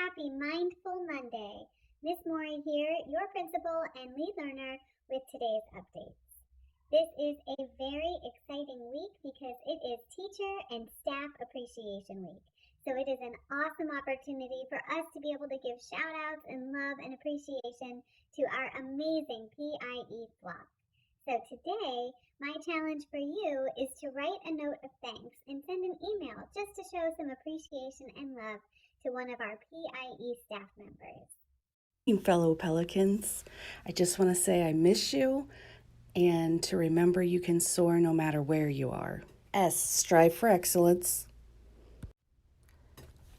happy Mindful Monday. Miss Maury here, your principal and lead learner with today's updates. This is a very exciting week because it is Teacher and Staff Appreciation Week. So it is an awesome opportunity for us to be able to give shout outs and love and appreciation to our amazing PIE flock. So today, my challenge for you is to write a note of thanks and send an email just to show some appreciation and love to one of our PIE staff members. Fellow Pelicans, I just want to say I miss you and to remember you can soar no matter where you are. S, strive for excellence.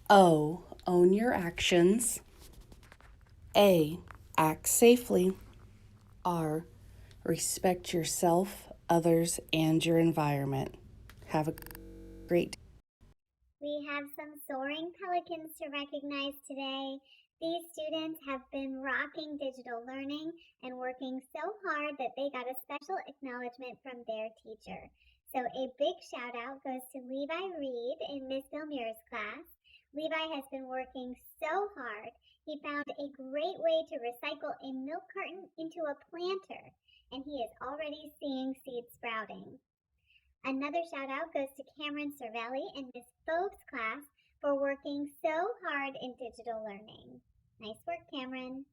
O, own your actions. A, act safely. R, respect yourself, others, and your environment. Have a great day. We have some soaring pelicans to recognize today. These students have been rocking digital learning and working so hard that they got a special acknowledgement from their teacher. So a big shout out goes to Levi Reed in Miss Vilmura's class. Levi has been working so hard. He found a great way to recycle a milk carton into a planter, and he is already seeing seeds sprouting. Another shout out goes to Cameron Cervelli in Miss Fogue's class for working so hard in digital learning. Nice work, Cameron.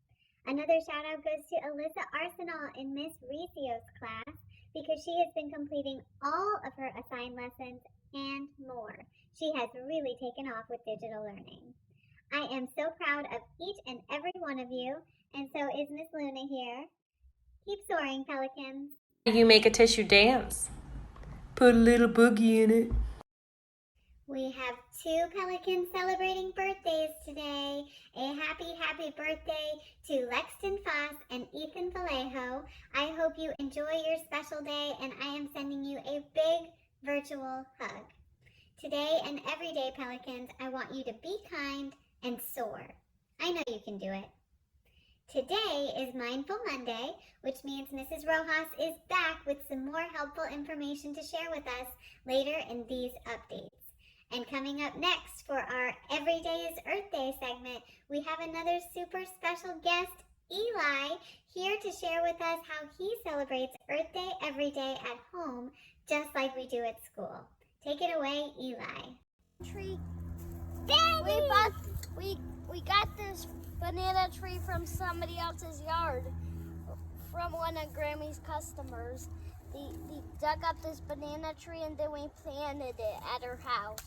Another shout out goes to Alyssa Arsenal in Miss Ricio's class because she has been completing all of her assigned lessons and more. She has really taken off with digital learning. I am so proud of each and every one of you, and so is Miss Luna here. Keep soaring, Pelicans. You make a tissue dance. Put a little boogie in it. We have two pelicans celebrating birthdays today. A happy birthday to Lexton Foss and Ethan Vallejo. I hope you enjoy your special day, and I am sending you a big virtual hug. Today and every day, pelicans, I want you to be kind and soar. I know you can do it. Today is Mindful Monday, which means Mrs. Rojas is back with some more helpful information to share with us later in these updates. And coming up next for our Every Day is Earth Day segment, we have another super special guest, Eli, here to share with us how he celebrates Earth Day every day at home, just like we do at school. Take it away, Eli. Tree. We got this banana tree from somebody else's yard, from one of Grammy's customers. They dug up this banana tree and then we planted it at her house.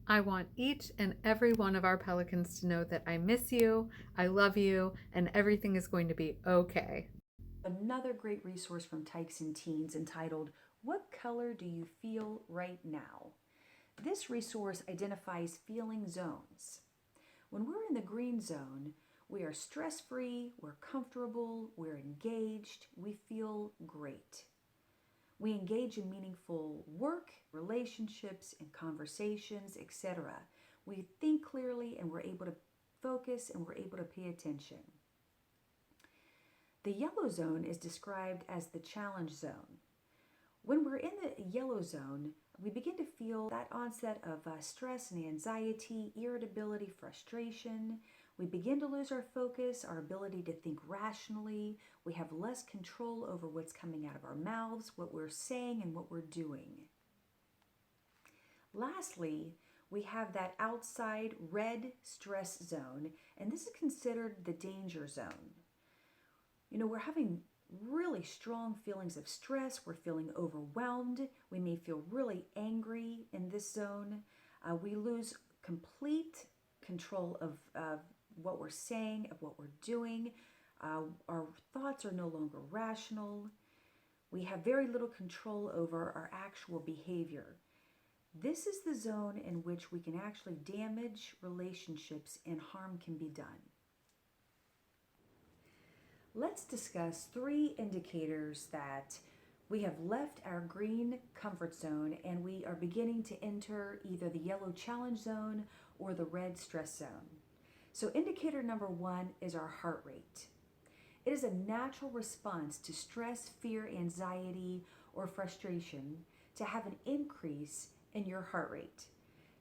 I want each and every one of our pelicans to know that I miss you, I love you, and everything is going to be okay. Another great resource from Tykes and Teens entitled, What Color Do You Feel Right Now? This resource identifies feeling zones. When we're in the green zone, we are stress-free, we're comfortable, we're engaged, we feel great. We engage in meaningful work, relationships, and conversations, etc. We think clearly and we're able to focus and we're able to pay attention. The yellow zone is described as the challenge zone. When we're in the yellow zone, we begin to feel that onset of stress and anxiety, irritability, frustration. We begin to lose our focus, our ability to think rationally. We have less control over what's coming out of our mouths, what we're saying, and what we're doing. Lastly, we have that outside red stress zone, and this is considered the danger zone. You know, we're having really strong feelings of stress. We're feeling overwhelmed. We may feel really angry in this zone. We lose complete control of what we're saying, of what we're doing. Our thoughts are no longer rational. We have very little control over our actual behavior. This is the zone in which we can actually damage relationships and harm can be done. Let's discuss 3 indicators that We have left our green comfort zone and we are beginning to enter either the yellow challenge zone or the red stress zone. So indicator number 1 is our heart rate. It is a natural response to stress, fear, anxiety, or frustration to have an increase in your heart rate.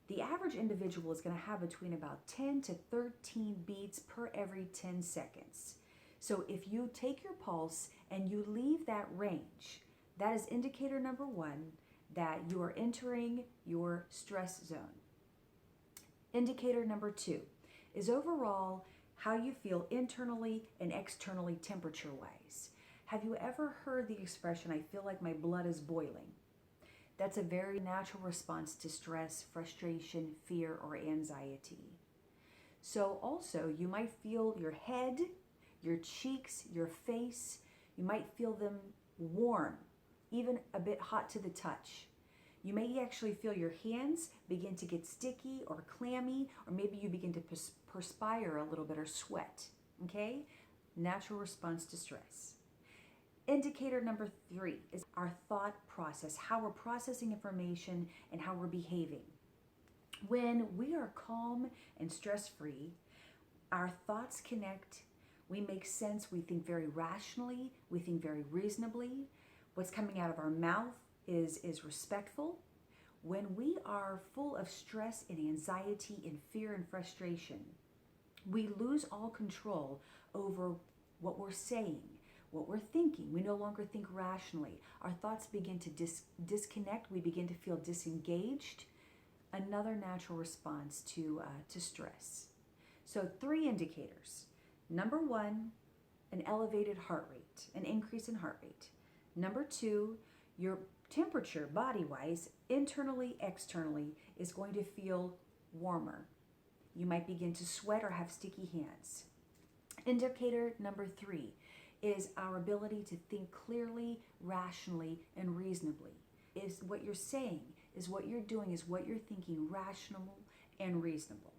The average individual is going to have between about 10 to 13 beats per every 10 seconds. So if you take your pulse and you leave that range, that is indicator number 1 that you are entering your stress zone. Indicator number 2 is overall how you feel internally and externally temperature-wise. Have you ever heard the expression, I feel like my blood is boiling? That's a very natural response to stress, frustration, fear, or anxiety. So also, you might feel your head, your cheeks, your face, you might feel them warm, even a bit hot to the touch. You may actually feel your hands begin to get sticky or clammy, or maybe you begin to perspire a little bit or sweat, okay? Natural response to stress. Indicator number 3 is our thought process, how we're processing information and how we're behaving. When we are calm and stress-free, our thoughts connect, we make sense, we think very rationally, we think very reasonably. What's coming out of our mouth is respectful. When we are full of stress and anxiety and fear and frustration, we lose all control over what we're saying, what we're thinking. We no longer think rationally. Our thoughts begin to disconnect. We begin to feel disengaged. Another natural response to stress. So 3 indicators. Number 1, an elevated heart rate, an increase in heart rate. Number 2, your temperature, body-wise, internally, externally, is going to feel warmer. You might begin to sweat or have sticky hands. Indicator number 3 is our ability to think clearly, rationally, and reasonably. Is what you're saying, is what you're doing, is what you're thinking rational and reasonable.